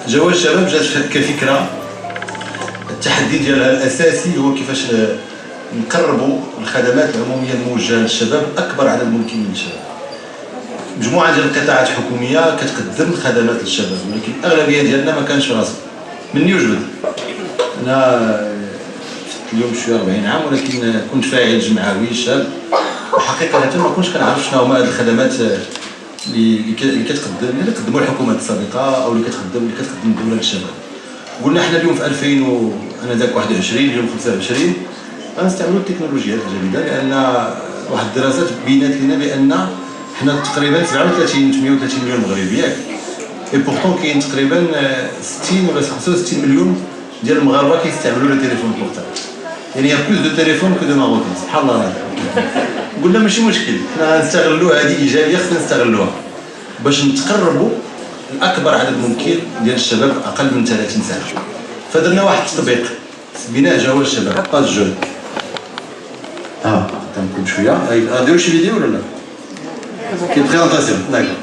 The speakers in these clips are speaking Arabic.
جواز الشباب جات كفكره. التحدي ديالها الاساسي هو كيفاش نقربوا الخدمات العموميه الموجهه للشباب اكبر عدد ممكن من الشباب. مجموعه ديال القطاعات الحكوميه كتقدم خدمات للشباب، ولكن الاغلبيه ديالنا ما كانش في راسو. مني وجبد انا اليوم شويه 40 عام، ولكن كنت فاعل جمعوي شاب، وحقيقه ما كنتش كنعرف شنو هما هاد الخدمات اللي كتقدموا الحكومات السابقه او اللي كتقدم الدوله للشباب. قلنا حنا اليوم في 2000 انا ذاك 21 اليوم 25 غنستعملوا التكنولوجيات الجديده، لان واحد الدراسات بينات لنا بان حنا تقريبا 37 38 مليون مغربي ياك، اي بورتون كاين تقريبا 60 ولا 65 مليون ديال المغاربه كيستعملوا لو تليفون بورتابل، يعني يا بلوس دو تليفون كو دو ماروكين. سبحان الله. قلنا ماشي مشكل، حنا غنستغلوا هذه ايجابيه، خصنا نستغلوها باش نتقربوا لاكبر عدد ممكن ديال الشباب اقل من 30 سنه. فدرنا واحد التطبيق سميناه جواز الشباب باج جون. قدامكم شويه غاديروا شي فيديو ولا لا؟ كاين بريزونطاسيون داكور.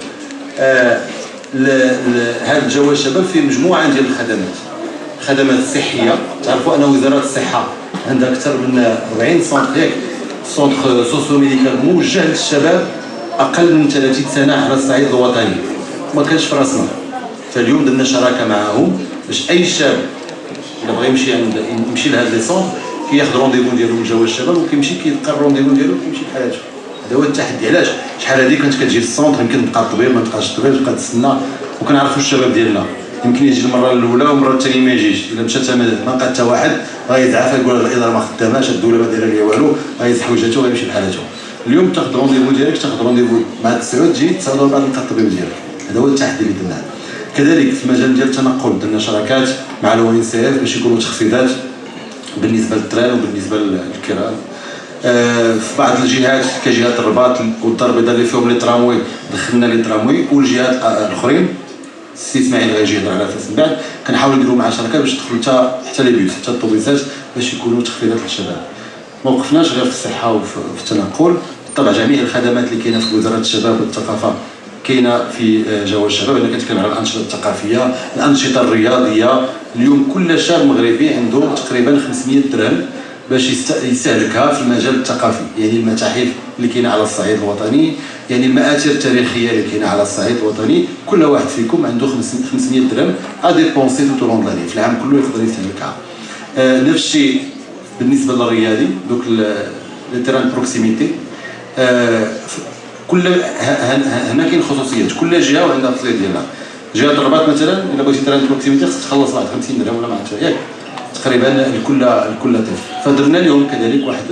هذا الجواز الشباب فيه مجموعه ديال الخدمات. الخدمات الصحيه، تعرفوا ان وزاره الصحه عندها اكثر من 40 سونتر سوسيو ميديكال موجه للشباب اقل من 30 سنه على الصعيد الوطني، ما كانش في راسنا. فاليوم درنا شراكه معاهم باش اي شاب الا بغى يمشي لهاد لي سونتر كياخذ رونديفو ديالو من جواز الشباب وكيمشي كيلقى الرونديفو ديالو وكيمشي بحالاته. هذا هو التحدي. علاش شحال هذه كنت كتجي للسونتر يمكن تلقى الطبيب، ما تلقاش الطبيب، تبقى تسنى، وكنعرفوا الشباب ديالنا يمكن يجي المره الاولى والمره الثانيه ما يجيش. الا مشى ما لقى حتى واحد غيدعف يقول الاداره ما خداماش، الدوله ما دايره ليا والو، غيزح وجهته وغيمشي بحالته. اليوم تاخذ رونديفو ديالك، تاخذ رونديفو مع 9 تجي 9 بعد تلقى الطبيب ديالك. هذا هو التحدي اللي درناه. كذلك في المجال ديال التنقل درنا شراكات مع الو ان سي اف باش يكونوا تخفيضات بالنسبه للتران وبالنسبه للكرام. في بعض الجهات كجهات الرباط والدار البيضاء اللي فيهم لي تراموي دخلنا لي تراموي، والجهات الاخرين السي اسماعيل غيجي يهضر على اساس من بعد كنحاولوا نديروا مع شركات باش تدخل حتى لي بيوت حتى الطوبيسات باش يكونوا تخفيضات للشباب. ما وقفناش غير في الصحه وفي التنقل، بالطبع جميع الخدمات اللي كاينه في وزاره الشباب والثقافه كاينه في جواز الشباب. انا كنتكلم على الانشطه الثقافيه، الانشطه الرياضيه. اليوم كل شاب مغربي عنده تقريبا 500 درهم باش يستهلكها في المجال الثقافي، يعني المتاحف اللي كاينه على الصعيد الوطني، يعني المآثر التاريخيه اللي كاينه على الصعيد الوطني. كل واحد فيكم عنده 500 درهم اديبونسي تو لون لاني في العام كله يقدر يستهلكها. نفس الشيء بالنسبه للرياضي، دوك لي تيران بروكسيميتي. كل هنا كاين خصوصيات، كل جهه وعندها الخصوصيه ديالها. جهه الرباط مثلا الا بغيتي تيران بروكسيميتي خصك تخلص واحد 50 درهم ولا ما عرفتش ياك تقريبا لكل طفل. فدرنا لهم كذلك واحد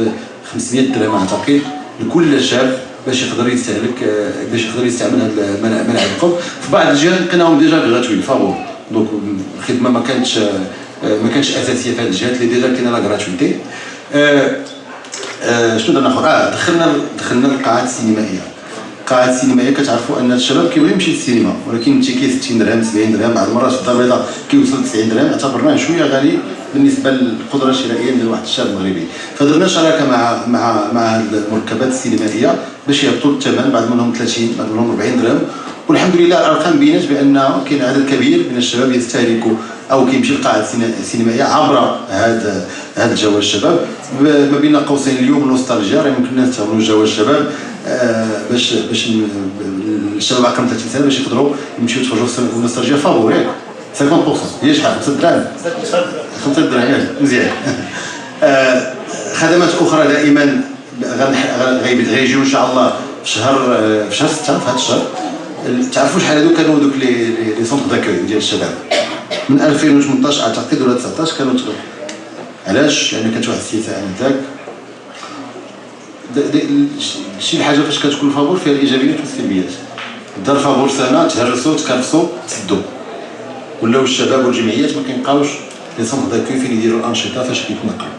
500 درهم اعتقد لكل شاب باش يقدر يستعمل هذا ملعب القرب. في بعض الجهات كانوا ديجا غراتوي فابور، دونك الخدمه ما كانتش اساسيه في هذه الجهات اللي ديجا كاينه لا غراتويتي. شنو درنا اخر؟ دخلنا القاعات السينمائيه. القاعات السينمائيه كتعرفوا ان الشباب كيبغي يمشي للسينما، ولكن التيكي 60 درهم 70 درهم، بعض المرات في الدار البيضاء كيوصل 90 درهم، اعتبرناه شويه غالي بالنسبه للقدره الشرائيه ديال واحد الشاب مغربي. فدرنا شراكه مع المركبات السينمائيه باش يهبطوا الثمن، بعض منهم 30 بعض منهم 40 درهم. والحمد لله الارقام بينات بان كاين عدد كبير من الشباب يستهلكوا او كيمشي للقاعه السينمائيه عبر هذا الجواز الشباب. ما بين قوسين اليوم نوستالجيا، راه يمكن نستعملوا جواز الشباب باش الشباب اقل من 30 سنه باش يقدروا يمشيو يتفرجوا في النوستالجيا فابور ياك 50% هي شحال 5 دراهم 5 دراهم مزيان. خدمات اخرى دائما غيجيو ان شاء الله في شهر 6 في هذا الشهر. تعرفوا شحال هادو كانوا دوك لي سونتر داكوي ديال الشباب من 2018 اعتقد ولا 19 كانوا تغيروا. علاش؟ لان كانت واحد السياسه انذاك شي الحاجه فاش كتكون فابور فيها الايجابيات والسلبيات. دار فابور سنه تهرسوا تكرفسوا تسدوا، ولاو الشباب والجمعيات ما كيبقاوش لي سونتر داكوي فين يديروا الانشطه فاش كيتنقلوا.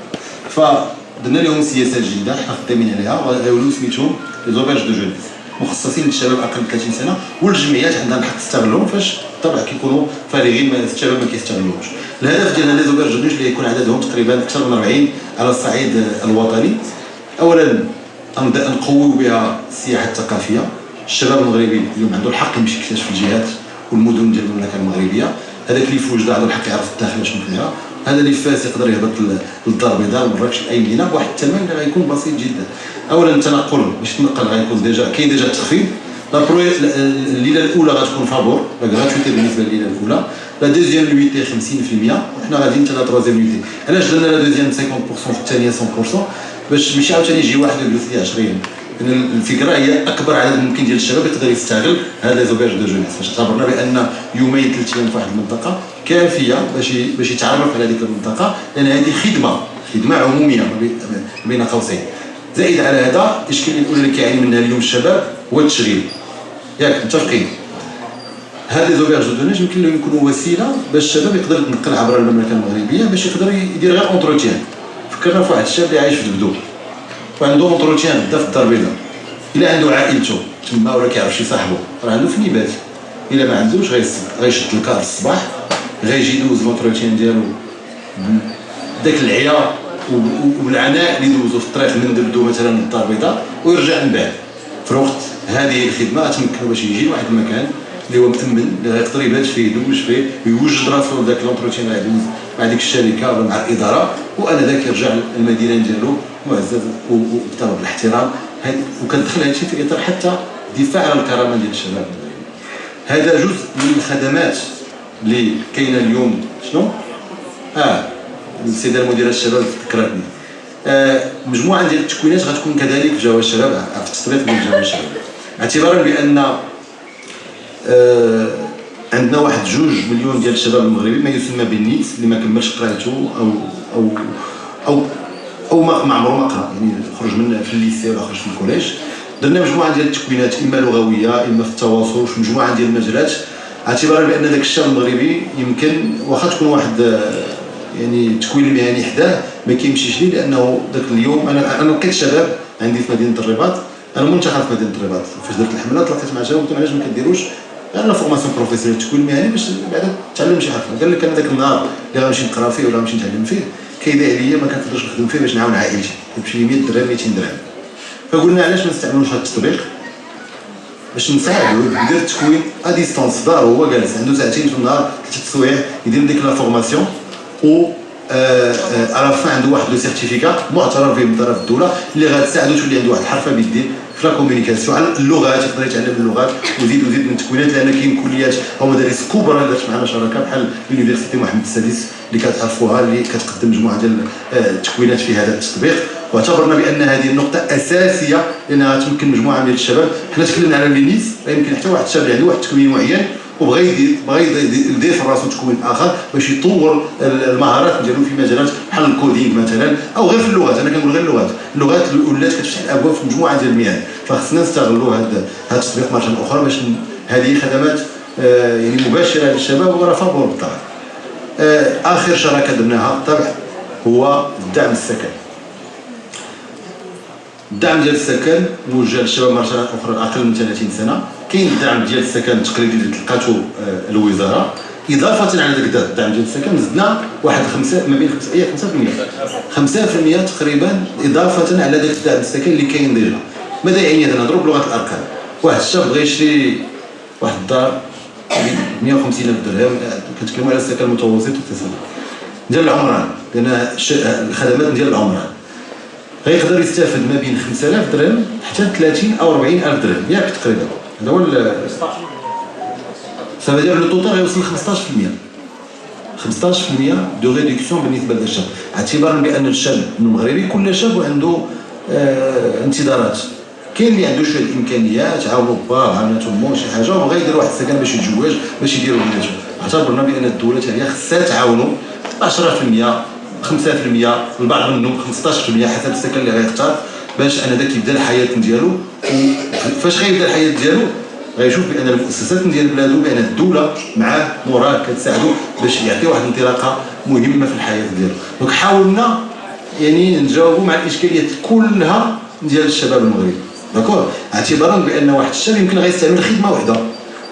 فدرنا لهم سياسات جديده حنا خدامين عليها وغيولوا سميتهم لي زوباج دو جون مخصصين للشباب اقل من 30 سنه، والجمعيات عندها الحق تستغلهم فاش بالطبع كيكونوا فارغين الشباب ما كيستغلوهمش. الهدف ديالنا لي زوباج دو جون اللي يكون عددهم تقريبا اكثر من 40 على الصعيد الوطني. اولا نقويو بها السياحه الثقافيه. الشباب المغربي اليوم عنده الحق يمشي يكتشف الجهات والمدن ديال المملكه المغربيه. هذاك اللي يفوج عنده الحق يعرف الداخل شنو فيها، هذا اللي فاس يقدر يهبط للدار البيضاء لمراكش الايمنه بواحد الثمن اللي غيكون بسيط جدا. اولا التنقل باش تنقل غيكون كاين ديجا التخفيض. الليله الاولى غتكون فابور لا غراتويتي بالنسبه لليله الاولى. لا دوزيام نويتي 50%، وحنا غاديين حتى لا تروازيام نويتي. علاش درنا لا دوزيام 50% في الثانيه 100%؟ باش ماشي عاوتاني يجي واحد ويجلس ليه 20. الفكره هي اكبر عدد ممكن ديال الشباب يقدر يستغل هذا زوبيرج دو جونيس. فاش اعتبرنا بان يومين 3 ايام في واحد المنطقه كافيه باش يتعرف على هذيك المنطقه، لان هذه خدمه عموميه بين قوسين. زائد على هذا الاشكاليه الاولى اللي كيعاني منها اليوم الشباب هو التشغيل. ياك متفقين؟ هذا زوبيرج دو جونيس يمكن لهم يكونوا وسيله باش الشباب يقدر يتنقل عبر المملكه المغربيه باش يقدر يدير غير اونتروتيان. فكرنا في واحد الشاب اللي عايش في البدو وعنده اونتروتيان بدا في الدار البيضاء، الا عنده عائلته تما ولا كيعرف شي صاحبه راه عنده فين يبات، الا ما عندوش غيشد الكار الصباح غيجي يدوز لونتروتيان ديالو داك العيا والعناء اللي دوزو في الطريق من دبدو مثلا للدار البيضاء ويرجع من بعد. في الوقت هذه الخدمه تمكنوا باش يجي لواحد المكان اللي هو متمن اللي غيقدر يبات فيه يدوش فيه ويوجد راسو لذاك لونتروتيان اللي غيدوز مع ديك الشركه ولا مع الاداره، وانا ذاك يرجع للمدينه ديالو معزز وبطلب الاحترام. وكندخل هذا الشيء في اطار حتى دفاع على الكرامه ديال الشباب. هذا جزء من الخدمات اللي كاينه اليوم. شنو؟ السيده المديره الشباب ذكرتني. مجموعه ديال التكوينات غتكون كذلك جوا الشباب في التسويق ديال جوا الشباب، اعتبارا بان عندنا واحد 2 مليون ديال الشباب المغربي ما يسمى بالنيت اللي ما كملش قرايته او ما عمره ما قرا، يعني خرج من في الليسي ولا خرج في الكوليج. درنا مجموعه ديال التكوينات اما لغويه اما في التواصل في مجموعه ديال المجالات، اعتبارا بان ذاك الشاب المغربي يمكن واخا تكون واحد يعني التكوين المهني حداه ما كيمشيش ليه، لانه ذاك اليوم انا كشباب عندي في مدينه الرباط، انا منتخب في مدينه الرباط. فاش درت الحمله تلاقيت مع شباب قلت علاش ما كديروش انا فورماسيون بروفيسيونيل التكوين المهني باش بعدا تعلم شي حرفه. قال لك انا ذاك النهار اللي غنمشي نقرا فيه ولا غنمشي نتعلم فيه كيضيع عليا ما كنقدرش نخدم فيه باش نعاون عائلتي، كيمشي لي 100 درهم 200 درهم. فقلنا علاش ما نستعملوش هذا التطبيق باش نساعدوه يدير التكوين ا ديستونس في دارو هو جالس عنده ساعتين في النهار 3 سوايع يدير ديك لا فورماسيون و على فان عنده واحد لو سيرتيفيكا معترف به من طرف الدوله اللي غتساعدو تولي عنده واحد الحرفه بيديه في لا كومونيكاسيون على اللغات، يقدر يتعلم اللغات ويزيد من التكوينات، لان كاين كليات او مدارس كبرى اللي درت معنا شراكه بحال يونيفرسيتي محمد السادس اللي كتعرفوها اللي كتقدم مجموعه ديال التكوينات في هذا التطبيق. واعتبرنا بان هذه النقطه اساسيه لانها تمكن مجموعه من الشباب. حنا تكلمنا على النيس، يمكن حتى واحد الشاب اللي عنده واحد التكوين معين وبغى يدير في راسو تكوين اخر باش يطور المهارات ديالو في مجالات بحال الكودينغ مثلا او غير في اللغات. انا كنقول غير اللغات ولات كتفتح الابواب في مجموعه ديال المهن، فخصنا نستغلوا هذا التطبيق مره اخرى باش هذه خدمات يعني مباشره للشباب وراه فابور بالطبع. اخر شراكه درناها بالطبع هو الدعم السكني. الدعم ديال السكن موجه للشباب مره اخرى اقل من 30 سنه. كاين الدعم ديال السكن التقليدي اللي تلقاتو الوزاره، اضافه على ذاك الدعم ديال السكن زدنا واحد 5 ما بين 5% تقريبا اضافه على ذاك الدعم السكن اللي كاين ديجا. ماذا يعني هذا؟ نهضروا بلغه الارقام. واحد الشاب بغى يشري واحد الدار 150,000 درهم، كنتكلموا على السكن المتوسط والتسامح ديال العمران، لان الخدمات ديال العمران غيقدر يستافد ما بين 5000 درهم حتى 30 او 40,000 درهم ياك تقريبا. هذا هو سافا دير لو توتال غيوصل 15% دو ريدكسيون بالنسبه لهذا الشاب، اعتبارا بان الشاب المغربي كل شاب عنده انتظارات. كاين اللي عنده شويه الامكانيات عاونوا باه عاونته مو شي حاجه وبغى يدير واحد السكن باش يتزوج باش يدير وليداته. اعتبرنا بان الدوله هي خصها تعاونوا 10% 5% البعض منهم 15% حسب السكن اللي غيختار باش انا داك يبدا الحياه ديالو. وفاش غيبدا الحياه ديالو غيشوف بان المؤسسات ديال بلادو بان الدوله معاه موراه كتساعدو باش يعطي واحد الانطلاقه مهمه في الحياه ديالو. دونك حاولنا يعني نجاوبوا مع الاشكاليات كلها ديال الشباب المغربي داكور، اعتبارا بان واحد الشاب يمكن غيستعمل خدمه واحده،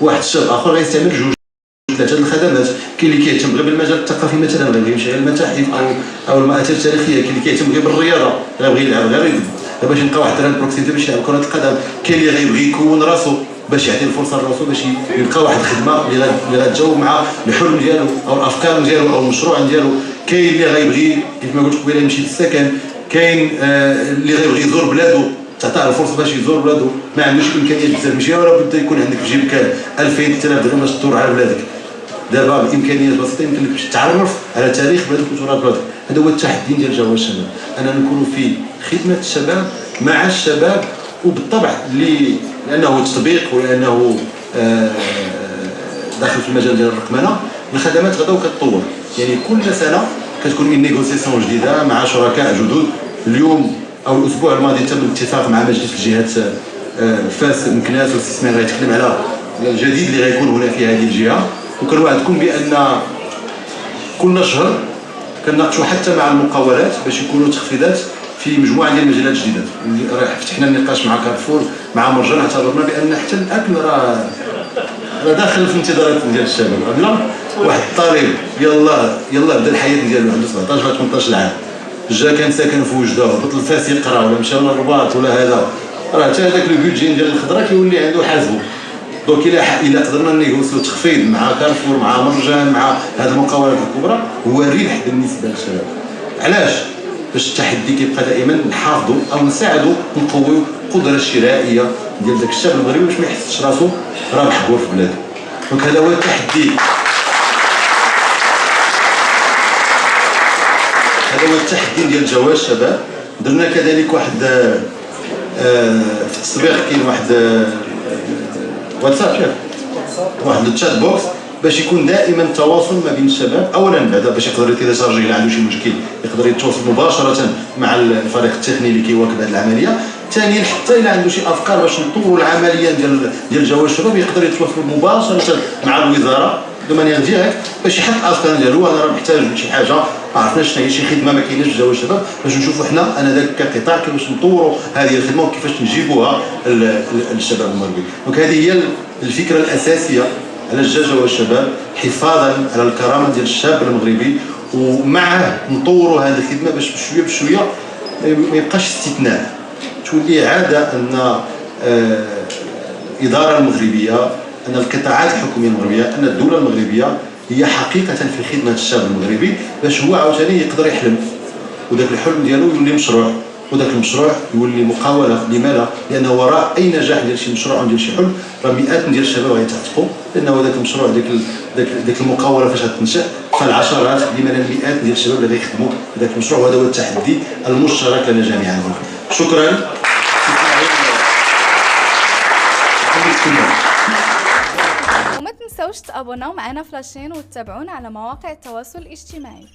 واحد الشاب اخر غيستعمل 2 3 الخدمات. كاين اللي كيهتم غير بالمجال الثقافي مثلا غيبغي يمشي للمتاحف او المآثر التاريخيه، كاين اللي كيهتم غير بالرياضه غيبغي يلعب غير باش يلقى واحد الدرهم بروكسيتي باش يلعب كره القدم، كاين اللي غيبغي يكون راسو باش يعطي الفرصه لراسو باش يلقى واحد الخدمه اللي غتجاوب مع الحلم ديالو او الافكار ديالو او المشروع ديالو. كاين اللي غيبغي كيف ما قلت قبيله يمشي للسكن، كاين اللي غيبغي يزور بلادو تعطيه الفرصه باش يزور بلادو، ما عندوش امكانيات بزاف، ماشي ولا بد يكون عندك في جيبك 2000 3000 درهم باش تدور على بلادك. دابا بامكانيات بسيطه يمكن لك باش تعرف على تاريخ بلادك وتراث بلادك. هذا هو التحدي ديال جوهر الشباب، اننا نكونوا في خدمه الشباب مع الشباب، وبالطبع لانه تطبيق ولانه داخل في المجال ديال الرقمنه. الخدمات غدا وكتطور، يعني كل سنه كتكون من نيغوسياسيون جديده مع شركاء جدد. اليوم او الاسبوع الماضي تم الاتفاق مع مجلس الجهات فاس مكناس والاستثمار غيتكلم على الجديد اللي غيكون هنا في هذه الجهه. وكنوعدكم بان كل شهر كنناقشوا حتى مع المقاولات باش يكونوا تخفيضات في مجموعه ديال المجالات الجديده. راه فتحنا النقاش مع كارفور مع مرجان، اعتبرنا بان حتى الاكل راه داخل في الانتظارات ديال الشباب. لا واحد الطالب يلا بدا الحياه ديالو عنده 17 ولا 18 عام، جا كان ساكن في وجده هبط لفاس يقرا ولا مشى للرباط ولا هذا، راه حتى هذاك البيدجي ديال الخضره كيولي عنده حاسبه. دونك الا قدرنا نيغوسيو تخفيض مع كارفور مع مرجان مع هذه المقاولات الكبرى هو ربح بالنسبه للشباب. علاش؟ باش التحدي كيبقى دائما نحافظوا او نساعدوا نقويوا القدره الشرائيه ديال داك الشاب المغربي باش ما يحسش راسو راه محبور في بلاده. دونك هذا هو التحدي، هذا هو التحدي ديال جواز الشباب. درنا كذلك واحد في التسويق كاين واحد واتساب، واحد التشات بوكس باش يكون دائما التواصل ما بين الشباب. اولا بعدا باش يقدر يتيليشارجي الا عنده شي مشكل يقدر يتواصل مباشره مع الفريق التقني اللي كيواكب هذه العمليه. ثانيا حتى الا عنده شي افكار باش نطوروا العمليه ديال جواز الشباب يقدر يتواصل مباشره مع الوزاره دو مانيير ديريكت باش يحط الافكار ديالو. انا راه محتاج لشي حاجه ما عرفناش شنو هي، شي خدمه ما كايناش في جواز الشباب، باش نشوفوا حنا انا ذاك كقطاع كيفاش نطوروا هذه الخدمه وكيفاش نجيبوها للشباب المغربي. دونك هذه هي الفكره الاساسيه على جواز الشباب، حفاظا على الكرامه ديال الشاب المغربي، ومعه نطوروا هذه الخدمه باش بشويه بشويه ما يبقاش استثناء، تولي عاده ان الاداره المغربيه، ان القطاعات الحكوميه المغربيه، ان الدوله المغربيه هي حقيقه في خدمه الشاب المغربي باش هو عاوتاني يقدر يحلم، وذاك الحلم ديالو يولي مشروع، وذاك المشروع يولي مقاوله. لماذا؟ لانه وراء اي نجاح ديال شي مشروع او ديال شي حلم راه مئات ديال الشباب غيتعتقوا، لانه ذاك المشروع ديك المقاوله فاش غتنشا فالعشرات لما لا المئات ديال الشباب اللي غيخدموا ذاك المشروع. وهذا هو التحدي المشترك لنا جميعا. شكرا. وما تنسوش تابوناو معنا في لاشين وتتابعونا على مواقع التواصل الاجتماعي.